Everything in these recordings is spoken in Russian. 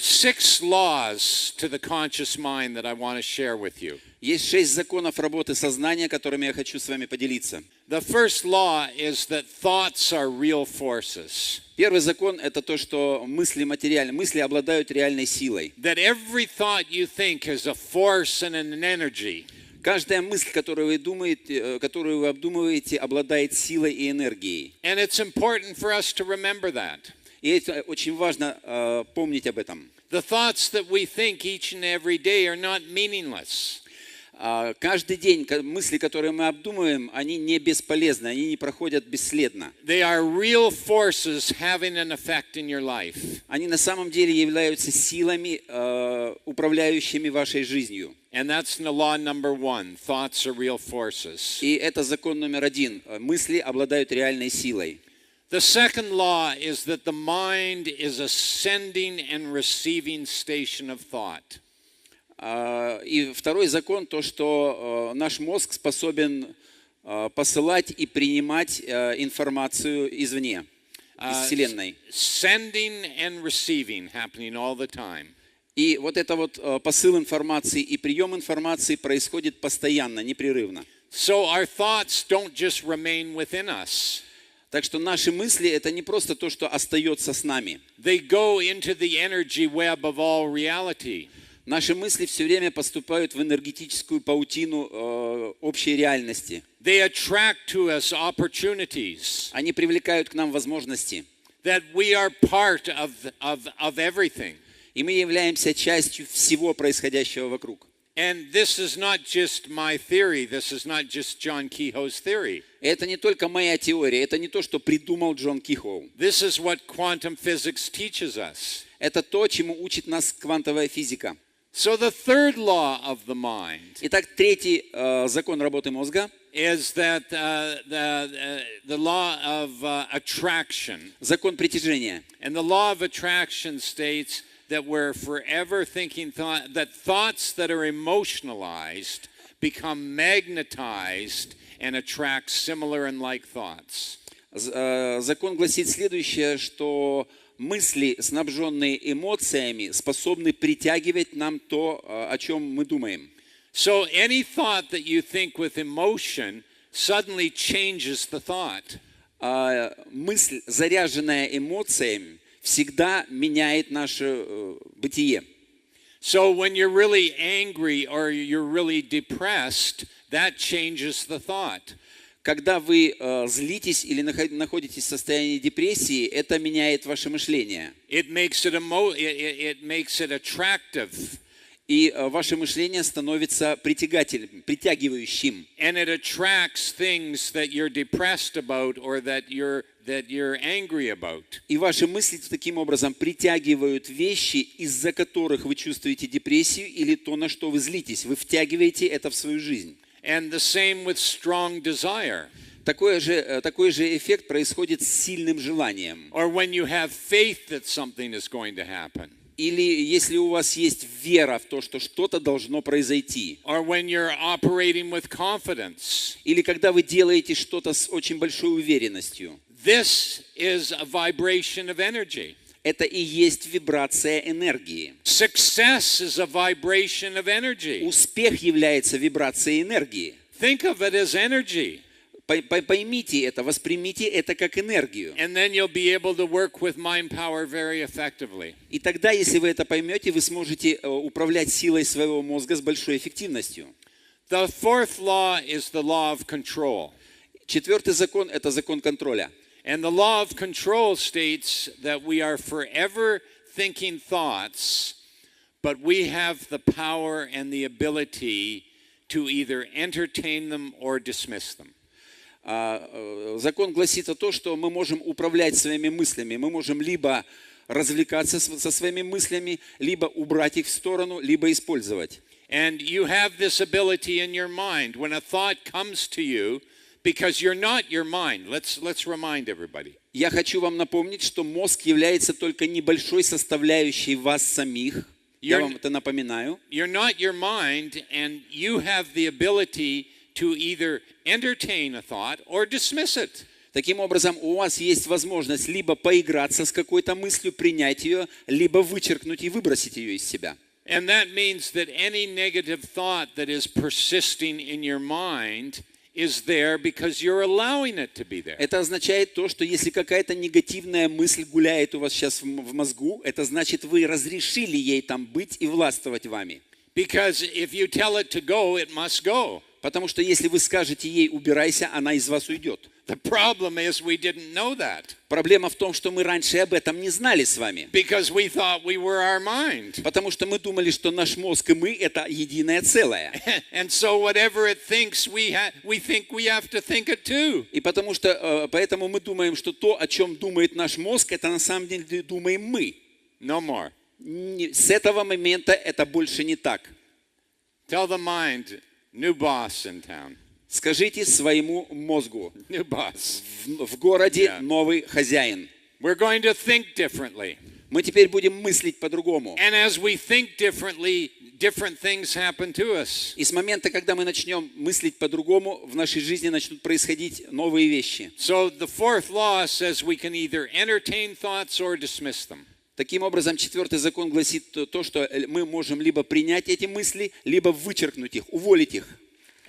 6 laws to the conscious mind that I want to share with you. Есть 6 законов работы сознания, которыми я хочу с вами поделиться. The first law is that thoughts are real forces. Первый закон – это то, что мысли материальны, мысли обладают реальной силой. That every thought you think is a force and an energy. Каждая мысль, которую вы обдумываете, обладает силой и энергией. And it's important for us to remember that. И это очень важно помнить об этом. The thoughts that we think each and every day are not meaningless. Каждый день мысли, которые мы обдумываем, они не бесполезны, они не проходят бесследно. They are real forces having an effect in your life. Они на самом деле являются силами, управляющими вашей жизнью. And that's the law number 1. Thoughts are real forces. И это закон номер 1. Мысли обладают реальной силой. The second law is that the mind is a sending and receiving station of thought. И второй закон, то, что наш мозг способен посылать и принимать информацию извне, из Вселенной. Sending and receiving happening all the time. И вот это вот посыл информации и прием информации происходит постоянно, непрерывно. So our thoughts don't just remain within us. Так что наши мысли – это не просто то, что остается с нами. They go into the energy web of all reality. Наши мысли все время поступают в энергетическую паутину общей реальности. They attract to us opportunities. Они привлекают к нам возможности. That we are part of everything. И мы являемся частью всего происходящего вокруг. And this is not just my theory. This is not just John Keho's theory. Это не только моя теория, это не то, что придумал Джон Кехо. This is what quantum physics teaches us. Это то, чему учит нас квантовая физика. So the third law of the mind. Итак, третий закон работы мозга is that the law of attraction. Закон притяжения. And the law of attraction states that we're forever thinking that thoughts that are emotionalized become magnetized and attract similar and like thoughts. Закон гласит следующее, что мысли, снабженные эмоциями, способны притягивать нам то, о чем мы думаем. So any thought that you think with emotion suddenly changes the thought. Мысль, заряженная эмоциями, всегда меняет наше бытие. So when you're really angry or you're really depressed, that changes the thought. Когда вы злитесь или находитесь в состоянии депрессии, это меняет ваше мышление. It makes it attractive. И ваше мышление становится притягивающим. And it attracts things that you're depressed about or that you're angry about. И ваши мысли таким образом притягивают вещи, из-за которых вы чувствуете депрессию или то, на что вы злитесь. Вы втягиваете это в свою жизнь. And the same with strong desire. Такой же эффект происходит с сильным желанием. Or when you have faith that something is going to happen. Или если у вас есть вера в то, что что-то должно произойти. Or when you're operating with confidence. Или когда вы делаете что-то с очень большой уверенностью. This is a vibration of energy. Это и есть вибрация энергии. Success is a vibration of energy. Успех является вибрацией энергии. Think of it as energy. Поймите это, воспримите это как энергию. And then you'll be able to work with mind power very effectively. И тогда, если вы это поймете, вы сможете управлять силой своего мозга с большой эффективностью. The fourth law is the law of control. Четвертый закон – это закон контроля. And the law of control states that we are forever thinking thoughts, but we have the power and the ability to either entertain them or dismiss them. Закон гласит о том, что мы можем управлять своими мыслями. Мы можем либо развлекаться со своими мыслями, либо убрать их в сторону, либо использовать. And you have this ability in your mind. When a thought comes to you, because you're not your mind. Let's remind everybody. Я хочу вам напомнить, что мозг является только небольшой составляющей вас самих. Я вам это напоминаю. You're not your mind, and you have the ability to either entertain a thought or dismiss it. Таким образом, у вас есть возможность либо поиграться с какой-то мыслью, принять ее, либо вычеркнуть и выбросить ее из себя. And that means that any negative thought that is persisting in your mind is there because you're allowing it to be there. Это означает то, что если какая-то негативная мысль гуляет у вас сейчас в мозгу, это значит, вы разрешили ей там быть и властвовать вами. Because if you tell it to go, it must go. Потому что если вы скажете ей «убирайся», она из вас уйдет. The problem is we didn't know that. Проблема в том, что мы раньше об этом не знали с вами. Because we thought we were our mind. Потому что мы думали, что наш мозг и мы – это единое целое. And so whatever it thinks, we think we have to think it too. И поэтому мы думаем, что то, о чем думает наш мозг, это на самом деле думаем мы. No more. С этого момента это больше не так. Tell the mind, new boss in town. Скажите своему мозгу: New boss. в городе новый хозяин. We're going to think differently. Мы теперь будем мыслить по-другому. And as we think differently, different things happen to us. И с момента, когда мы начнем мыслить по-другому, в нашей жизни начнут происходить новые вещи. So the fourth law says we can either entertain thoughts or dismiss them. Таким образом, четвертый закон гласит то, что мы можем либо принять эти мысли, либо вычеркнуть их, уволить их.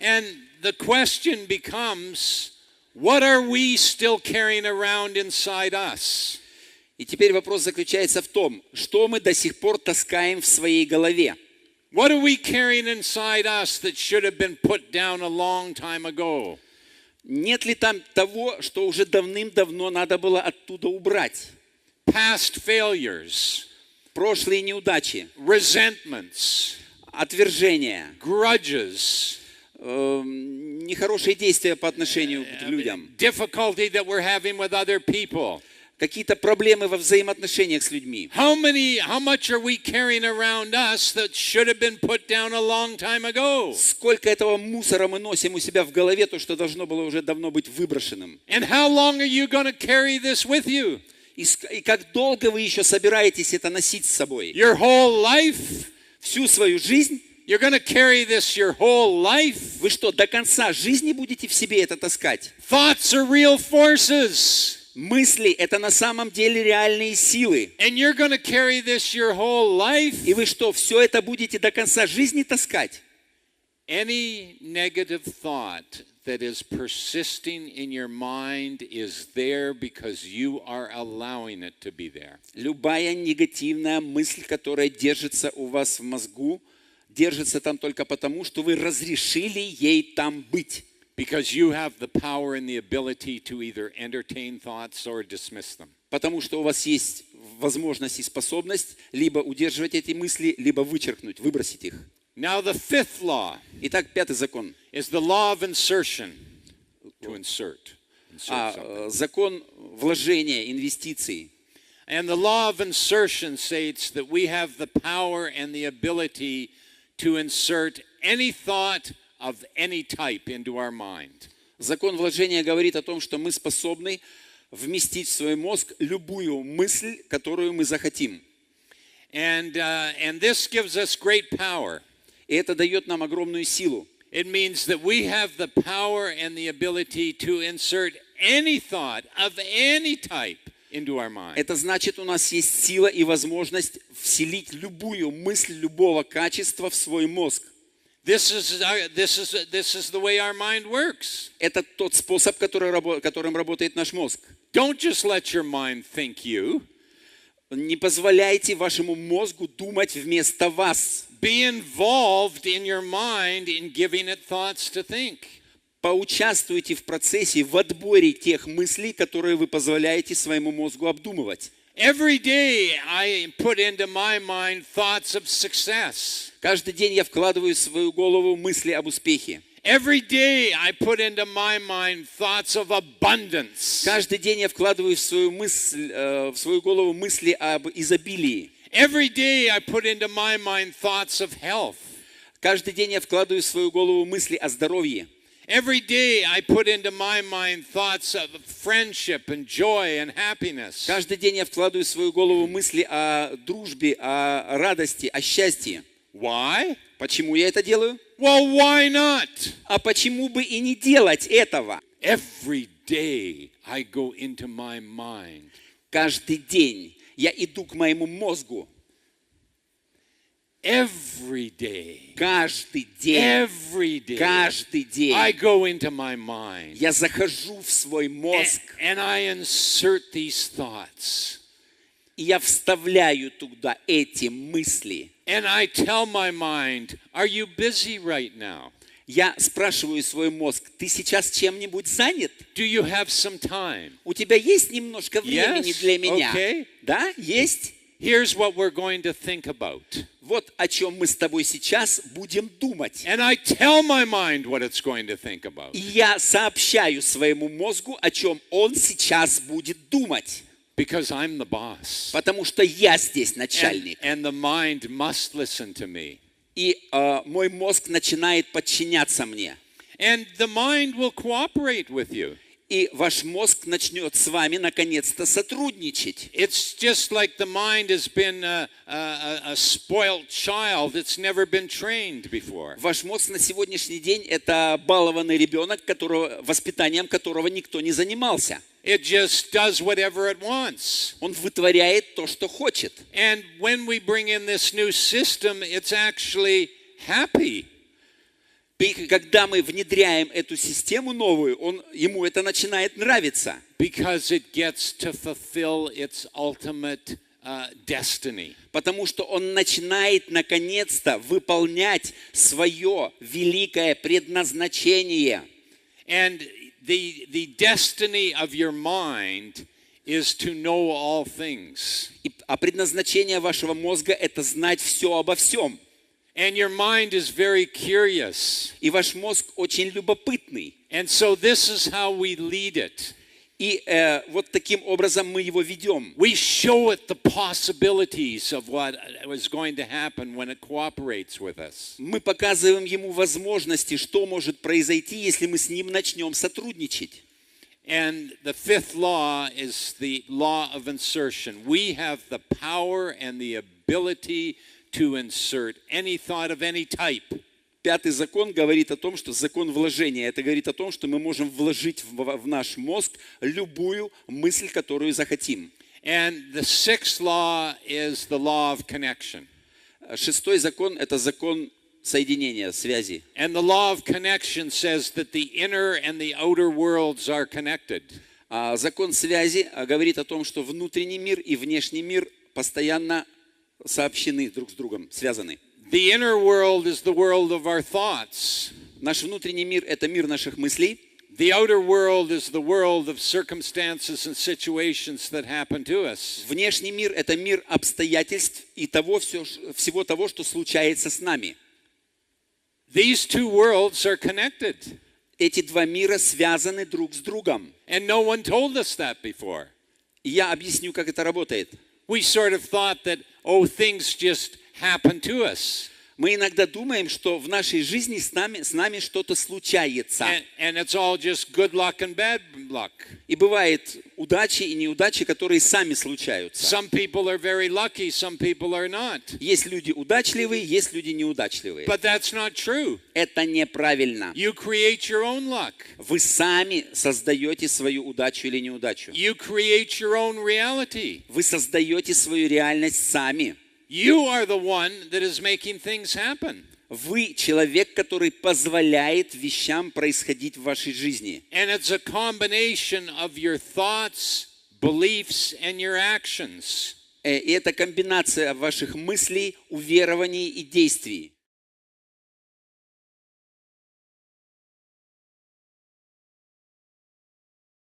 And the question becomes, what are we still carrying around inside us? И теперь вопрос заключается в том, что мы до сих пор таскаем в своей голове. What are we carrying inside us that should have been put down a long time ago? Нет ли там того, что уже давным-давно надо было оттуда убрать? Past failures, Прошлые неудачи, resentments, отвержения, grudges, нехорошие действия по отношению к людям, difficulty that we're having with other people. какие-то проблемы во взаимоотношениях с людьми. How much are we carrying around us that should have been put down a long time ago? Сколько этого мусора мы носим у себя в голове, то, что должно было уже давно быть выброшенным. And how long are you going to carry this with you? И как долго вы еще собираетесь это носить с собой? Your whole life? Всю свою жизнь? You're going to carry this your whole life? Вы что, до конца жизни будете в себе это таскать? Thoughts are real forces. Мысли – это на самом деле реальные силы. And you're going to carry this your whole life? И вы что, все это будете до конца жизни таскать? Any negative thought that is persisting in your mind is there because you are allowing it to be there. Любая негативная мысль, которая держится у вас в мозгу, держится там только потому, что вы разрешили ей там быть. Because you have the power and the ability to either entertain thoughts or dismiss them. Потому что у вас есть возможность и способность либо удерживать эти мысли, либо вычеркнуть, выбросить их. Now the fifth law Итак, пятый закон. is the law of insertion. To insert. Something. Закон вложения, инвестиций. And the law of insertion states that we have the power and the ability to insert any thought of any type into our mind. Закон вложения говорит о том, что мы способны вместить в свой мозг любую мысль, которую мы захотим. And this gives us great power. И это дает нам огромную силу. It means that we have the power and the ability to insert any thought of any type into our mind. Это значит, у нас есть сила и возможность вселить любую мысль любого качества в свой мозг. This is the way our mind works. Это тот способ, которым работает наш мозг. Don't just let your mind think you. Не позволяйте вашему мозгу думать вместо вас. Be involved in your mind in giving it thoughts to think. Поучаствуйте в процессе, в отборе тех мыслей, которые вы позволяете своему мозгу обдумывать. Every day I put into my mind thoughts of success. Каждый день я вкладываю в свою голову мысли об успехе. Every day I put into my mind thoughts of abundance. Каждый день я вкладываю в свою голову мысли об изобилии. Every day I put into my mind thoughts of health. Каждый день я вкладываю в свою голову мысли о здоровье. Every day I put into my mind thoughts of friendship and joy and happiness. Каждый день я вкладываю в свою голову мысли о дружбе, о радости, о счастье. Why? Почему я это делаю? Well, why not? А почему бы и не делать этого? Every day I go into my mind. Каждый день я иду к моему мозгу. Every day. Каждый день. Every day. Каждый день. I go into my mind. Я захожу в свой мозг. And I insert these thoughts. И я вставляю туда эти мысли. And I tell my mind, are you busy right now? Я спрашиваю свой мозг, ты сейчас чем-нибудь занят? Do you have some time? У тебя есть немножко времени для меня? Okay. Да, есть? Here's what we're going to think about. Вот о чем мы с тобой сейчас будем думать. And I tell my mind what it's going to think about. И я сообщаю своему мозгу, о чем он сейчас будет думать. Because I'm the boss. Потому что я здесь начальник. And the mind must listen to me. И мой мозг начинает подчиняться мне. And the mind will cooperate with you. И ваш мозг начнет с вами наконец-то сотрудничать. It's just like the mind has been a spoiled child that's never been trained before. Ваш мозг на сегодняшний день это балованный ребенок, воспитанием которого никто не занимался. It just does whatever it wants. Он вытворяет то, что хочет. And when we bring in this new system, it's actually happy. И когда мы внедряем эту систему новую, ему это начинает нравиться. Because it gets to fulfill its ultimate destiny. Потому что он начинает наконец-то выполнять свое великое предназначение. And the destiny of your mind is to know all things. А предназначение вашего мозга – это знать все обо всем. And your mind is very curious. И ваш мозг очень любопытный. And so this is how we lead it. И вот таким образом мы его ведем. We show it the possibilities of what is going to happen when it cooperates with us. Мы показываем ему возможности, что может произойти, если мы с ним начнем сотрудничать. And the fifth law is the law of insertion. We have the power and the ability to insert any thought of any type. Пятый закон говорит о том, что закон вложения. Это говорит о том, что мы можем вложить в наш мозг любую мысль, которую захотим. And the sixth law is the law of connection. Шестой закон – это закон соединения, связи. And the law of connection says that the inner and the outer worlds are connected. Закон связи говорит о том, что внутренний мир и внешний мир постоянно сообщены друг с другом, связаны. The inner world is the world of our thoughts. Наш внутренний мир – это мир наших мыслей. The outer world is the world of circumstances and situations that happen to us. Внешний мир – это мир обстоятельств и всего того, что случается с нами. These two worlds are connected. Эти два мира связаны друг с другом. And no one told us that before. И я объясню, как это работает. We sort of thought that, things just happen to us. Мы иногда думаем, что в нашей жизни с нами что-то случается. And it's all just good luck and bad luck. И бывает удачи и неудачи, которые сами случаются. Some people are very lucky, some people are not. Есть люди удачливые, есть люди неудачливые. But that's not true. Это неправильно. You create your own luck. Вы сами создаете свою удачу или неудачу. You create your own reality. Вы создаете свою реальность сами. You are the one that is making things happen. Вы человек, который позволяет вещам происходить в вашей жизни. And it's a combination of your thoughts, beliefs, and your actions. И это комбинация ваших мыслей, уверований и действий.